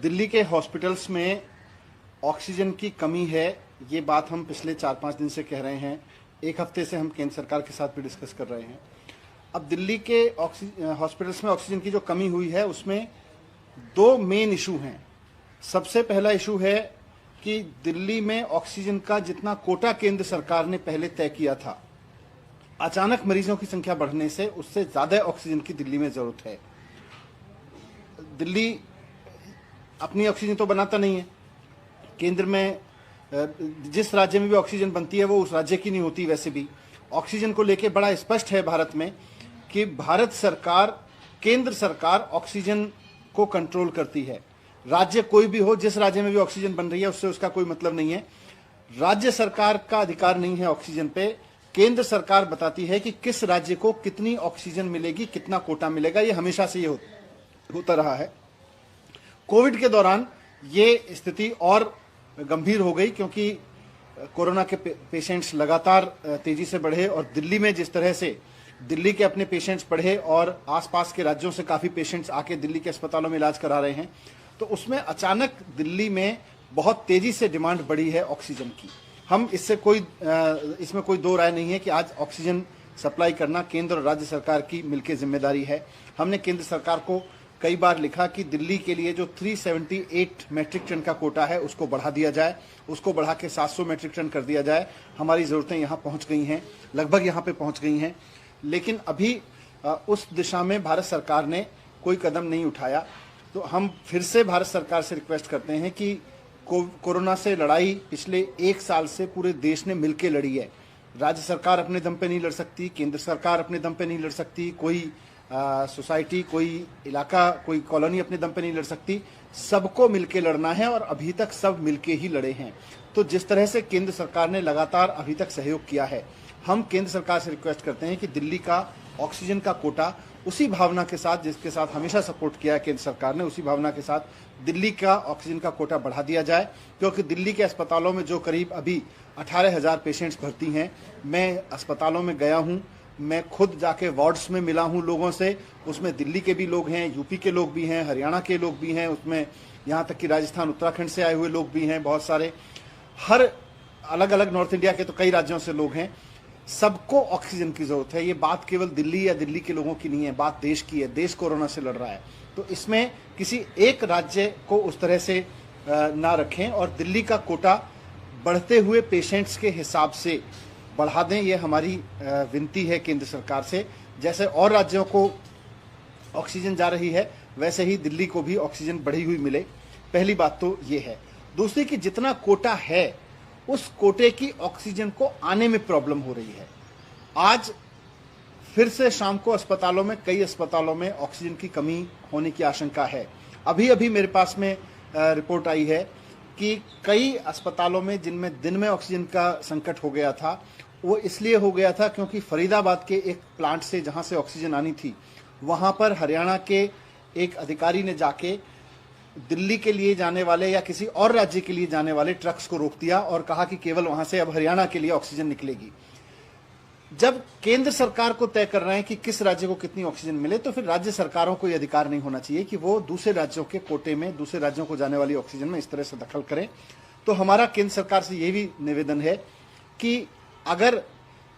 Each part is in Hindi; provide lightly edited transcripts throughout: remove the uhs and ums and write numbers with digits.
दिल्ली के हॉस्पिटल्स में ऑक्सीजन की कमी है, ये बात हम पिछले 4-5 दिन से कह रहे हैं। एक हफ्ते से हम केंद्र सरकार के साथ भी डिस्कस कर रहे हैं। अब दिल्ली के हॉस्पिटल्स में ऑक्सीजन की जो कमी हुई है उसमें दो मेन इशू हैं। सबसे पहला इशू है कि दिल्ली में ऑक्सीजन का जितना कोटा केंद्र सरकार ने पहले तय किया था, अचानक मरीजों की संख्या बढ़ने से उससे ज्यादा ऑक्सीजन की दिल्ली में जरूरत है। दिल्ली अपनी ऑक्सीजन तो बनाता नहीं है। केंद्र में जिस राज्य में भी ऑक्सीजन बनती है वो उस राज्य की नहीं होती। वैसे भी ऑक्सीजन को लेके बड़ा स्पष्ट है भारत में कि भारत सरकार, केंद्र सरकार ऑक्सीजन को कंट्रोल करती है। राज्य कोई भी हो, जिस राज्य में भी ऑक्सीजन बन रही है उससे उसका कोई मतलब नहीं है। राज्य सरकार का अधिकार नहीं है ऑक्सीजन पे। केंद्र सरकार बताती है कि किस राज्य को कितनी ऑक्सीजन मिलेगी, कितना कोटा मिलेगा। ये हमेशा से ये होता रहा है। कोविड के दौरान ये स्थिति और गंभीर हो गई क्योंकि कोरोना के पेशेंट्स लगातार तेजी से बढ़े और दिल्ली में जिस तरह से दिल्ली के अपने पेशेंट्स बढ़े और आसपास के राज्यों से काफी पेशेंट्स आके दिल्ली के अस्पतालों में इलाज करा रहे हैं, तो उसमें अचानक दिल्ली में बहुत तेजी से डिमांड बढ़ी है ऑक्सीजन की। हम इसमें कोई दो राय नहीं है कि आज ऑक्सीजन सप्लाई करना केंद्र और राज्य सरकार की मिलकर जिम्मेदारी है। हमने केंद्र सरकार को कई बार लिखा कि दिल्ली के लिए जो 378 मैट्रिक टन का कोटा है उसको बढ़ा दिया जाए, उसको बढ़ा के 700 मैट्रिक टन कर दिया जाए। हमारी ज़रूरतें यहाँ पहुँच गई हैं, लगभग यहाँ पे पहुँच गई हैं, लेकिन अभी उस दिशा में भारत सरकार ने कोई कदम नहीं उठाया। तो हम फिर से भारत सरकार से रिक्वेस्ट करते हैं कि कोरोना से लड़ाई पिछले 1 साल से पूरे देश ने मिलकर लड़ी है। राज्य सरकार अपने दम पे नहीं लड़ सकती, केंद्र सरकार अपने दम पे नहीं लड़ सकती, कोई सोसाइटी, कोई इलाका, कोई कॉलोनी अपने दम पे नहीं लड़ सकती। सबको मिलके लड़ना है और अभी तक सब मिलके ही लड़े हैं। तो जिस तरह से केंद्र सरकार ने लगातार अभी तक सहयोग किया है, हम केंद्र सरकार से रिक्वेस्ट करते हैं कि दिल्ली का ऑक्सीजन का कोटा उसी भावना के साथ, जिसके साथ हमेशा सपोर्ट किया है केंद्र सरकार ने, उसी भावना के साथ दिल्ली का ऑक्सीजन का कोटा बढ़ा दिया जाए। क्योंकि दिल्ली के अस्पतालों में जो करीब अभी 18,000 पेशेंट्स भर्ती हैं, मैं अस्पतालों में गया हूं, मैं खुद जाके वार्ड्स में मिला हूं लोगों से। उसमें दिल्ली के भी लोग हैं, यूपी के लोग भी हैं, हरियाणा के लोग भी हैं, उसमें यहाँ तक कि राजस्थान, उत्तराखंड से आए हुए लोग भी हैं, बहुत सारे, हर अलग अलग नॉर्थ इंडिया के तो कई राज्यों से लोग हैं। सबको ऑक्सीजन की जरूरत है। ये बात केवल दिल्ली या दिल्ली के लोगों की नहीं है, बात देश की है। देश कोरोना से लड़ रहा है, तो इसमें किसी एक राज्य को उस तरह से ना रखें और दिल्ली का कोटा बढ़ते हुए पेशेंट्स के हिसाब से बढ़ा दें। ये हमारी विनती है केंद्र सरकार से। जैसे और राज्यों को ऑक्सीजन जा रही है, वैसे ही दिल्ली को भी ऑक्सीजन बढ़ी हुई मिले। पहली बात तो ये है। दूसरी कि जितना कोटा है उस कोटे की ऑक्सीजन को आने में प्रॉब्लम हो रही है। आज फिर से शाम को अस्पतालों में, कई अस्पतालों में ऑक्सीजन की कमी होने की आशंका है। अभी अभी मेरे पास में रिपोर्ट आई है कि कई अस्पतालों में जिनमें दिन में ऑक्सीजन का संकट हो गया था, वो इसलिए हो गया था क्योंकि फरीदाबाद के एक प्लांट से जहां से ऑक्सीजन आनी थी, वहां पर हरियाणा के एक अधिकारी ने जाके दिल्ली के लिए जाने वाले या किसी और राज्य के लिए जाने वाले ट्रक्स को रोक दिया और कहा कि केवल वहां से अब हरियाणा के लिए ऑक्सीजन निकलेगी। जब केंद्र सरकार को तय कर रहे हैं कि किस राज्य को कितनी ऑक्सीजन मिले, तो फिर राज्य सरकारों को यह अधिकार नहीं होना चाहिए कि वो दूसरे राज्यों के कोटे में, दूसरे राज्यों को जाने वाली ऑक्सीजन में इस तरह से दखल करें। तो हमारा केंद्र सरकार से यह भी निवेदन है कि अगर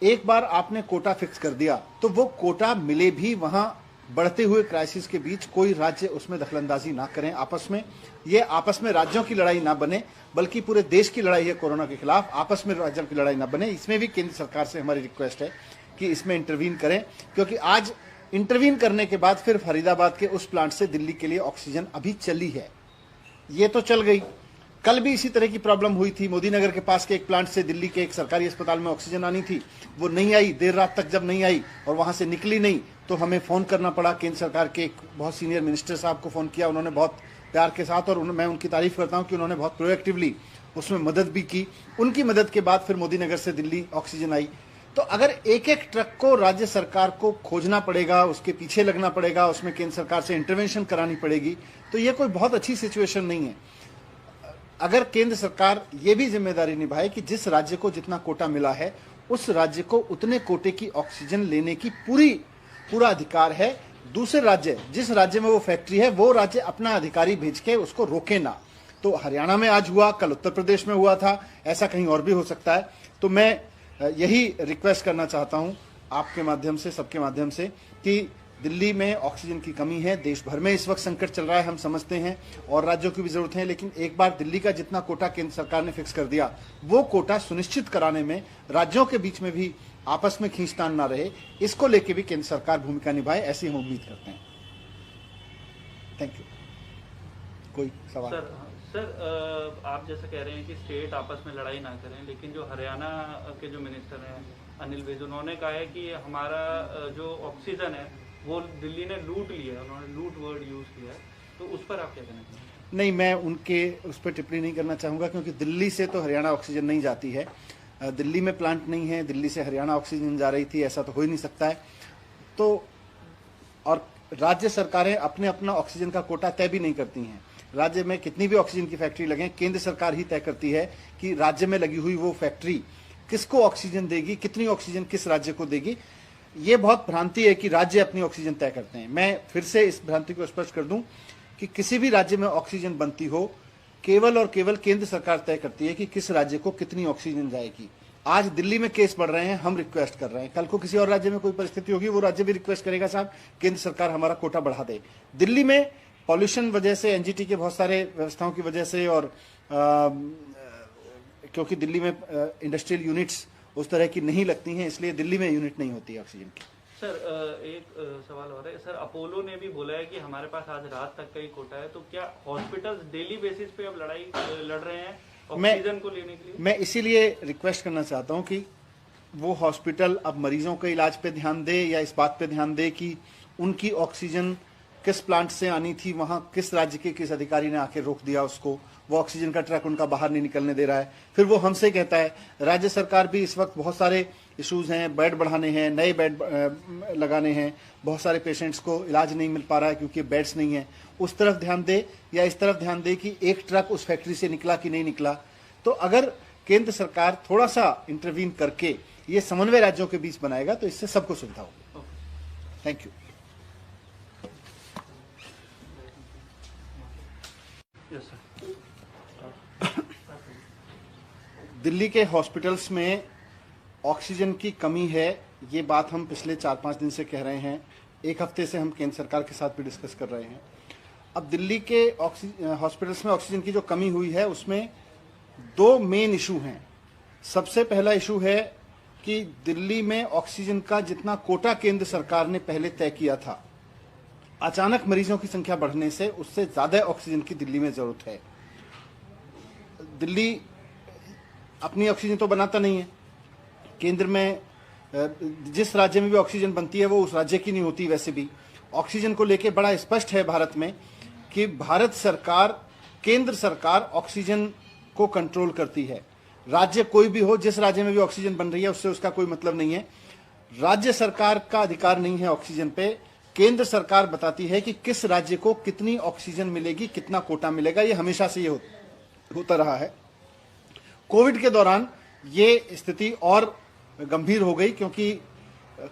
एक बार आपने कोटा फिक्स कर दिया तो वो कोटा मिले भी, वहां बढ़ते हुए क्राइसिस के बीच कोई राज्य उसमें दखलंदाजी ना करें आपस में। ये आपस में राज्यों की लड़ाई ना बने, बल्कि पूरे देश की लड़ाई है कोरोना के खिलाफ। आपस में राज्यों की लड़ाई ना बने। इसमें भी केंद्र सरकार से हमारी रिक्वेस्ट है कि इसमें इंटरवीन करें, क्योंकि आज इंटरवीन करने के बाद फिर फरीदाबाद के उस प्लांट से दिल्ली के लिए ऑक्सीजन अभी चली है, ये तो चल गई। कल भी इसी तरह की प्रॉब्लम हुई थी। मोदी नगर के पास के एक प्लांट से दिल्ली के एक सरकारी अस्पताल में ऑक्सीजन आनी थी, वो नहीं आई। देर रात तक जब नहीं आई और वहां से निकली नहीं, तो हमें फोन करना पड़ा। केंद्र सरकार के एक बहुत सीनियर मिनिस्टर साहब को फोन किया, उन्होंने बहुत प्यार के साथ, और मैं उनकी तारीफ करता हूं कि उन्होंने बहुत प्रोएक्टिवली उसमें मदद भी की। उनकी मदद के बाद फिर मोदी नगर से दिल्ली ऑक्सीजन आई। तो अगर एक एक ट्रक को राज्य सरकार को खोजना पड़ेगा, उसके पीछे लगना पड़ेगा, उसमें केंद्र सरकार से इंटरवेंशन करानी पड़ेगी, तो ये कोई बहुत अच्छी सिचुएशन नहीं है। अगर केंद्र सरकार ये भी जिम्मेदारी निभाए कि जिस राज्य को जितना कोटा मिला है, उस राज्य को उतने कोटे की ऑक्सीजन लेने की पूरा अधिकार है। दूसरे राज्य, जिस राज्य में वो फैक्ट्री है, वो राज्य अपना अधिकारी भेज के उसको रोके ना। तो हरियाणा में आज हुआ, कल उत्तर प्रदेश में हुआ था, ऐसा कहीं और भी हो सकता है। तो मैं यही रिक्वेस्ट करना चाहता हूं आपके माध्यम से, सबके माध्यम से, कि दिल्ली में ऑक्सीजन की कमी है, देश भर में इस वक्त संकट चल रहा है, हम समझते हैं, और राज्यों की भी जरूरत है, लेकिन एक बार दिल्ली का जितना कोटा केंद्र सरकार ने फिक्स कर दिया, वो कोटा सुनिश्चित कराने में राज्यों के बीच में भी आपस में खींचतान ना रहे, इसको लेके भी केंद्र सरकार भूमिका निभाए, ऐसी हम उम्मीद करते हैं। Thank you. कोई सवाल? सर, आप जैसा कह रहे हैं कि स्टेट आपस में लड़ाई ना करें, लेकिन जो हरियाणा के जो मिनिस्टर हैं अनिल विज, उन्होंने कहा है कि हमारा जो ऑक्सीजन है वो दिल्ली ने लूट लिया है, उन्होंने लूट वर्ड यूज किया है, तो उस पर आप क्या कहना चाहेंगे? नहीं, मैं उनके उस पर टिप्पणी नहीं करना चाहूँगा, क्योंकि दिल्ली से तो हरियाणा ऑक्सीजन नहीं जाती है। दिल्ली में प्लांट नहीं है, दिल्ली से हरियाणा ऑक्सीजन जा रही थी, ऐसा तो हो ही नहीं सकता है। तो और राज्य सरकारें अपने अपना ऑक्सीजन का कोटा तय भी नहीं करती हैं। राज्य में कितनी भी ऑक्सीजन की फैक्ट्री लगे, केंद्र सरकार ही तय करती है कि राज्य में लगी हुई वो फैक्ट्री किसको ऑक्सीजन देगी, कितनी ऑक्सीजन किस राज्य को देगी। ये बहुत भ्रांति है कि राज्य अपनी ऑक्सीजन तय करते हैं। मैं फिर से इस भ्रांति को स्पष्ट कर दूं कि किसी भी राज्य में ऑक्सीजन बनती हो, केवल और केवल केंद्र सरकार तय करती है कि किस राज्य को कितनी ऑक्सीजन जाएगी। आज दिल्ली में केस बढ़ रहे हैं, हम रिक्वेस्ट कर रहे हैं, कल को किसी और राज्य में कोई परिस्थिति होगी, वो राज्य भी रिक्वेस्ट करेगा, साहब केंद्र सरकार हमारा कोटा बढ़ा दे। दिल्ली में पॉल्यूशन वजह से, एनजीटी के बहुत सारे व्यवस्थाओं की वजह से, और क्योंकि दिल्ली में इंडस्ट्रियल यूनिट्स उस तरह की नहीं लगती हैं, इसलिए दिल्ली में यूनिट नहीं होती है ऑक्सीजन की। सर, एक सवाल और है सर, अपोलो ने भी बोला है कि हमारे पास आज रात तक का ही कोटा है, तो क्या हॉस्पिटल्स डेली बेसिस पे अब लड़ाई लड़ रहे हैं ऑक्सीजन को लेने के लिए? मैं इसीलिए रिक्वेस्ट करना चाहता हूं कि वो हॉस्पिटल अब मरीजों के इलाज पे ध्यान दे, या इस बात पे ध्यान दे कि उनकी ऑक्सीजन किस प्लांट से आनी थी, वहां किस राज्य के किस अधिकारी ने आके रोक दिया उसको, वो ऑक्सीजन का ट्रक उनका बाहर नहीं निकलने दे रहा है। फिर वो हमसे कहता है, राज्य सरकार भी इस वक्त बहुत सारे इश्यूज हैं, बेड बढ़ाने हैं, नए बेड लगाने हैं, बहुत सारे पेशेंट्स को इलाज नहीं मिल पा रहा है क्योंकि बेड्स नहीं है। उस तरफ ध्यान दे, या इस तरफ ध्यान दे कि एक ट्रक उस फैक्ट्री से निकला कि नहीं निकला। तो अगर केंद्र सरकार थोड़ा सा इंटरवीन करके ये समन्वय राज्यों के बीच बनाएगा तो इससे सबको सुविधा होगी। Thank you. दिल्ली के हॉस्पिटल्स में ऑक्सीजन की कमी है, ये बात हम पिछले 4-5 दिन से कह रहे हैं, एक हफ्ते से हम केंद्र सरकार के साथ भी डिस्कस कर रहे हैं। अब दिल्ली के हॉस्पिटल्स में ऑक्सीजन की जो कमी हुई है उसमें दो मेन इशू हैं। सबसे पहला इशू है कि दिल्ली में ऑक्सीजन का जितना कोटा केंद्र सरकार ने पहले तय किया था, अचानक मरीजों की संख्या बढ़ने से उससे ज्यादा ऑक्सीजन की दिल्ली में जरूरत है। दिल्ली अपनी ऑक्सीजन तो बनाता नहीं है, केंद्र में जिस राज्य में भी ऑक्सीजन बनती है वो उस राज्य की नहीं होती। वैसे भी ऑक्सीजन को लेके बड़ा स्पष्ट है भारत में कि भारत सरकार, केंद्र सरकार ऑक्सीजन को कंट्रोल करती है। राज्य कोई भी हो, जिस राज्य में भी ऑक्सीजन बन रही है उससे उसका कोई मतलब नहीं है। राज्य सरकार का अधिकार नहीं है ऑक्सीजन पे। केंद्र सरकार बताती है कि किस राज्य को कितनी ऑक्सीजन मिलेगी, कितना कोटा मिलेगा। ये हमेशा से ये होता रहा है। कोविड के दौरान ये स्थिति और गंभीर हो गई क्योंकि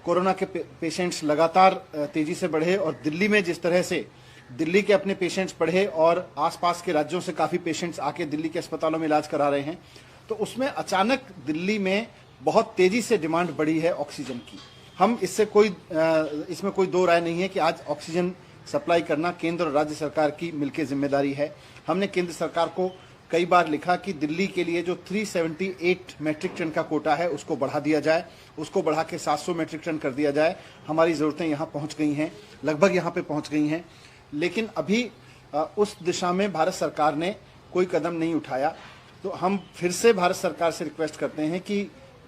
कोरोना के पेशेंट्स लगातार तेजी से बढ़े, और दिल्ली में जिस तरह से दिल्ली के अपने पेशेंट्स बढ़े और आसपास के राज्यों से काफी पेशेंट्स आके दिल्ली के अस्पतालों में इलाज करा रहे हैं, तो उसमें अचानक दिल्ली में बहुत तेजी से डिमांड बढ़ी है ऑक्सीजन की। हम इसमें कोई दो राय नहीं है कि आज ऑक्सीजन सप्लाई करना केंद्र और राज्य सरकार की मिलकर जिम्मेदारी है। हमने केंद्र सरकार को कई बार लिखा कि दिल्ली के लिए जो 378 मैट्रिक टन का कोटा है उसको बढ़ा दिया जाए, उसको बढ़ा के 700 मैट्रिक टन कर दिया जाए। हमारी ज़रूरतें यहाँ पहुँच गई हैं, लगभग यहाँ पे पहुँच गई हैं, लेकिन अभी उस दिशा में भारत सरकार ने कोई कदम नहीं उठाया। तो हम फिर से भारत सरकार से रिक्वेस्ट करते हैं कि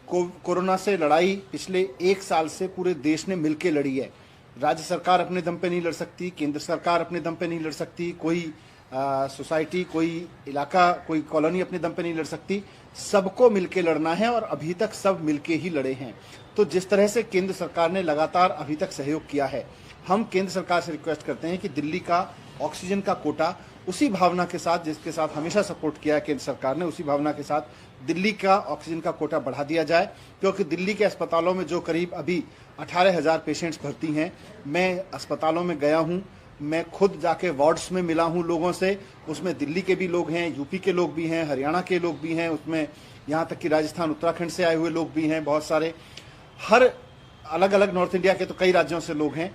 कोरोना से लड़ाई पिछले 1 साल से पूरे देश ने मिलकर लड़ी है। राज्य सरकार अपने दम पे नहीं लड़ सकती, केंद्र सरकार अपने दम पे नहीं लड़ सकती, कोई सोसाइटी, कोई इलाका, कोई कॉलोनी अपने दम पे नहीं लड़ सकती। सबको मिलके लड़ना है और अभी तक सब मिलके ही लड़े हैं। तो जिस तरह से केंद्र सरकार ने लगातार अभी तक सहयोग किया है, हम केंद्र सरकार से रिक्वेस्ट करते हैं कि दिल्ली का ऑक्सीजन का कोटा उसी भावना के साथ, जिसके साथ हमेशा सपोर्ट किया है केंद्र सरकार ने, उसी भावना के साथ दिल्ली का ऑक्सीजन का कोटा बढ़ा दिया जाए। क्योंकि दिल्ली के अस्पतालों में जो करीब अभी 18,000 पेशेंट्स भर्ती हैं, मैं अस्पतालों में गया हूं, मैं खुद जाके वार्ड्स में मिला हूं लोगों से, उसमें दिल्ली के भी लोग हैं, यूपी के लोग भी हैं, हरियाणा के लोग भी हैं, उसमें यहाँ तक कि राजस्थान उत्तराखंड से आए हुए लोग भी हैं, बहुत सारे, हर अलग अलग नॉर्थ इंडिया के तो कई राज्यों से लोग हैं।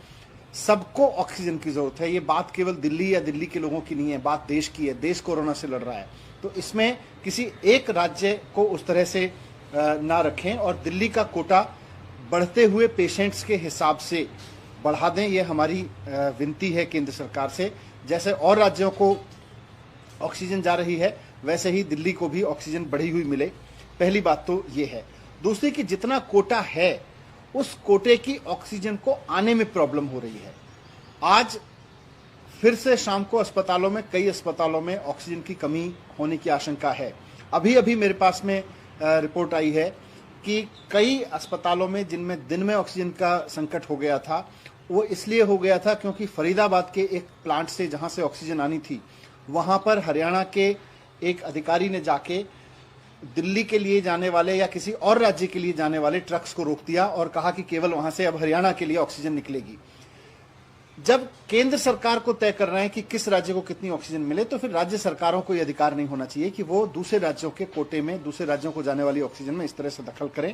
सबको ऑक्सीजन की जरूरत है। ये बात केवल दिल्ली या दिल्ली के लोगों की नहीं है, बात देश की है। देश कोरोना से लड़ रहा है, तो इसमें किसी एक राज्य को उस तरह से ना रखें और दिल्ली का कोटा बढ़ते हुए पेशेंट्स के हिसाब से बढ़ा दें। ये हमारी विनती है केंद्र सरकार से। जैसे और राज्यों को ऑक्सीजन जा रही है, वैसे ही दिल्ली को भी ऑक्सीजन बढ़ी हुई मिले। पहली बात तो ये है। दूसरी कि जितना कोटा है, उस कोटे की ऑक्सीजन को आने में प्रॉब्लम हो रही है। आज फिर से शाम को अस्पतालों में, कई अस्पतालों में ऑक्सीजन की कमी होने की आशंका है। अभी अभी मेरे पास में रिपोर्ट आई है कि कई अस्पतालों में जिनमें दिन में ऑक्सीजन का संकट हो गया था, वो इसलिए हो गया था क्योंकि फरीदाबाद के एक प्लांट से जहां से ऑक्सीजन आनी थी, वहां पर हरियाणा के एक अधिकारी ने जाके दिल्ली के लिए जाने वाले या किसी और राज्य के लिए जाने वाले ट्रक्स को रोक दिया और कहा कि केवल वहां से अब हरियाणा के लिए ऑक्सीजन निकलेगी। जब केंद्र सरकार को तय कर रहे हैं कि किस राज्य को कितनी ऑक्सीजन मिले, तो फिर राज्य सरकारों को यह अधिकार नहीं होना चाहिए कि वो दूसरे राज्यों के कोटे में, दूसरे राज्यों को जाने वाली ऑक्सीजन में इस तरह से दखल करें।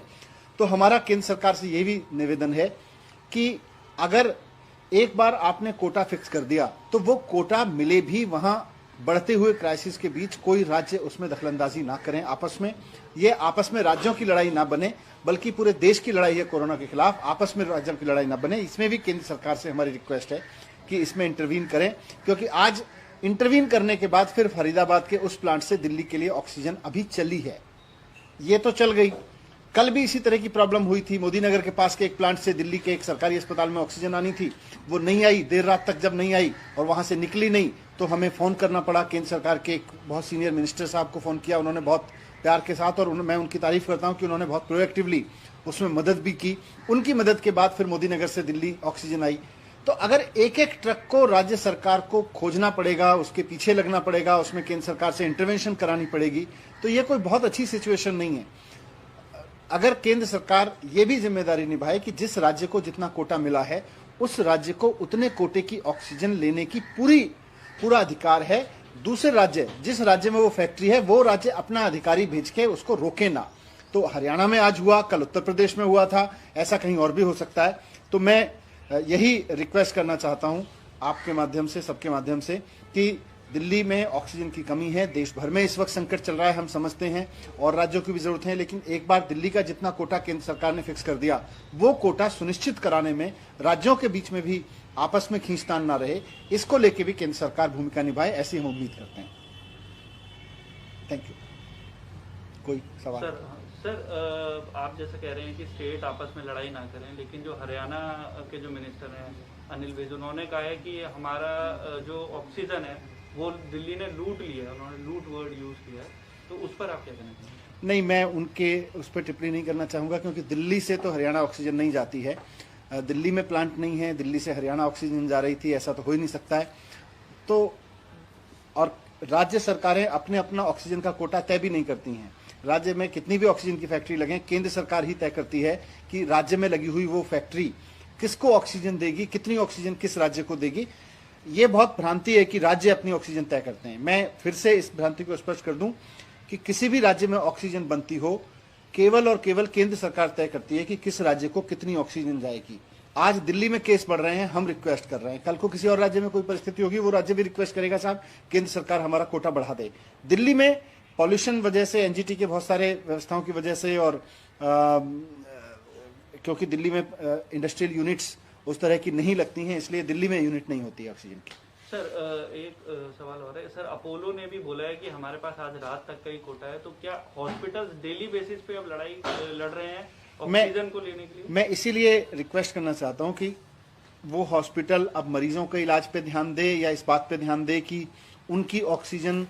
तो हमारा केंद्र सरकार से यह भी निवेदन है कि अगर एक बार आपने कोटा फिक्स कर दिया, तो वो कोटा मिले भी वहां बढ़ते हुए क्राइसिस के बीच कोई राज्य उसमें दखलंदाजी ना करें आपस में। ये आपस में राज्यों की लड़ाई ना बने, बल्कि पूरे देश की लड़ाई है कोरोना के खिलाफ, आपस में राज्यों की लड़ाई ना बने। इसमें भी केंद्र सरकार से हमारी रिक्वेस्ट है कि इसमें इंटरवीन करें, क्योंकि आज इंटरवीन करने के बाद फिर फरीदाबाद के उस प्लांट से दिल्ली के लिए ऑक्सीजन अभी चली है, ये तो चल गई। कल भी इसी तरह की प्रॉब्लम हुई थी। मोदी नगर के पास के एक प्लांट से दिल्ली के एक सरकारी अस्पताल में ऑक्सीजन आनी थी, वो नहीं आई। देर रात तक जब नहीं आई और वहां से निकली नहीं, तो हमें फोन करना पड़ा। केंद्र सरकार के एक बहुत सीनियर मिनिस्टर साहब को फोन किया, उन्होंने बहुत प्यार के साथ, और मैं उनकी तारीफ करता हूं कि उन्होंने बहुत प्रोएक्टिवली उसमें मदद भी की। उनकी मदद के बाद फिर मोदी नगर से दिल्ली ऑक्सीजन आई। तो अगर एक एक ट्रक को राज्य सरकार को खोजना पड़ेगा, उसके पीछे लगना पड़ेगा, उसमें केंद्र सरकार से इंटरवेंशन करानी पड़ेगी, तो ये कोई बहुत अच्छी सिचुएशन नहीं है। अगर केंद्र सरकार ये भी जिम्मेदारी निभाए कि जिस राज्य को जितना कोटा मिला है, उस राज्य को उतने कोटे की ऑक्सीजन लेने की पूरा अधिकार है। दूसरे राज्य, जिस राज्य में वो फैक्ट्री है, वो राज्य अपना अधिकारी भेज के उसको रोके ना। तो हरियाणा में आज हुआ, कल उत्तर प्रदेश में हुआ था, ऐसा कहीं और भी हो सकता है। तो मैं यही रिक्वेस्ट करना चाहता हूं आपके माध्यम से, सबके माध्यम से, कि दिल्ली में ऑक्सीजन की कमी है। देश भर में इस वक्त संकट चल रहा है, हम समझते हैं, और राज्यों की भी जरूरत है। लेकिन एक बार दिल्ली का जितना कोटा केंद्र सरकार ने फिक्स कर दिया, वो कोटा सुनिश्चित कराने में राज्यों के बीच में भी आपस में खींचतान ना रहे, इसको लेके भी केंद्र सरकार भूमिका निभाए, ऐसी हम उम्मीद करते हैं। Thank you. कोई सवाल? सर, आप जैसा कह रहे हैं कि स्टेट आपस में लड़ाई ना करें, लेकिन जो हरियाणा के जो मिनिस्टर हैं अनिल विज, उन्होंने कहा है कि हमारा जो ऑक्सीजन है वो दिल्ली ने लूट लिया है। उन्होंने लूट वर्ड यूज किया है, तो उस पर आप क्या कहना चाहेंगे? नहीं, मैं उनके उस पर टिप्पणी नहीं करना चाहूँगा, क्योंकि दिल्ली से तो हरियाणा ऑक्सीजन नहीं जाती है। दिल्ली में प्लांट नहीं है, दिल्ली से हरियाणा ऑक्सीजन जा रही थी, ऐसा तो हो ही नहीं सकता है। तो और राज्य सरकारें अपने अपना ऑक्सीजन का कोटा तय भी नहीं करती हैं। राज्य में कितनी भी ऑक्सीजन की फैक्ट्री लगे, केंद्र सरकार ही तय करती है कि राज्य में लगी हुई वो फैक्ट्री किसको ऑक्सीजन देगी, कितनी ऑक्सीजन किस राज्य को देगी। ये बहुत भ्रांति है कि राज्य अपनी ऑक्सीजन तय करते हैं। मैं फिर से इस भ्रांति को स्पष्ट कर दूं कि किसी भी राज्य में ऑक्सीजन बनती हो, केवल और केवल केंद्र सरकार तय करती है कि किस राज्य को कितनी ऑक्सीजन जाएगी। आज दिल्ली में केस बढ़ रहे हैं, हम रिक्वेस्ट कर रहे हैं, कल को किसी और राज्य में कोई परिस्थिति होगी, वो राज्य भी रिक्वेस्ट करेगा, साहब केंद्र सरकार हमारा कोटा बढ़ा दे। दिल्ली में पॉल्यूशन वजह से, एनजीटी के बहुत सारे व्यवस्थाओं की वजह से, और क्योंकि दिल्ली में इंडस्ट्रियल यूनिट्स उस तरह की नहीं लगती हैं, इसलिए दिल्ली में यूनिट नहीं होती है ऑक्सीजन की। सर, एक सवाल और है सर। अपोलो ने भी बोला है कि हमारे पास आज रात तक का ही कोटा है, तो क्या हॉस्पिटल्स डेली बेसिस पे अब लड़ाई लड़ रहे हैं ऑक्सीजन को लेने के लिए? मैं इसीलिए रिक्वेस्ट करना चाहता हूं कि वो हॉस्पिटल अब मरीजों के इलाज पे ध्यान दे, या इस बात पे ध्यान दे कि उनकी ऑक्सीजन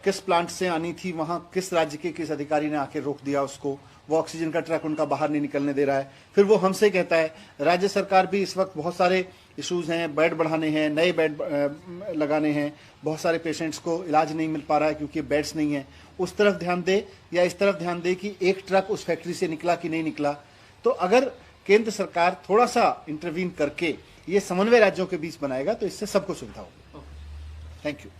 किस प्लांट से आनी थी, वहां किस राज्य के किस अधिकारी ने आके रोक दिया उसको, वो ऑक्सीजन का ट्रक उनका बाहर नहीं निकलने दे रहा है। फिर वो हमसे कहता है, राज्य सरकार भी इस वक्त बहुत सारे इश्यूज हैं, बेड बढ़ाने हैं, नए बेड लगाने हैं, बहुत सारे पेशेंट्स को इलाज नहीं मिल पा रहा है क्योंकि बेड्स नहीं है, उस तरफ ध्यान दे, या इस तरफ ध्यान दे कि एक ट्रक उस फैक्ट्री से निकला कि नहीं निकला। तो अगर केंद्र सरकार थोड़ा सा इंटरवीन करके ये समन्वय राज्यों के बीच बनाएगा तो इससे सबको सुविधा होगी। Thank you.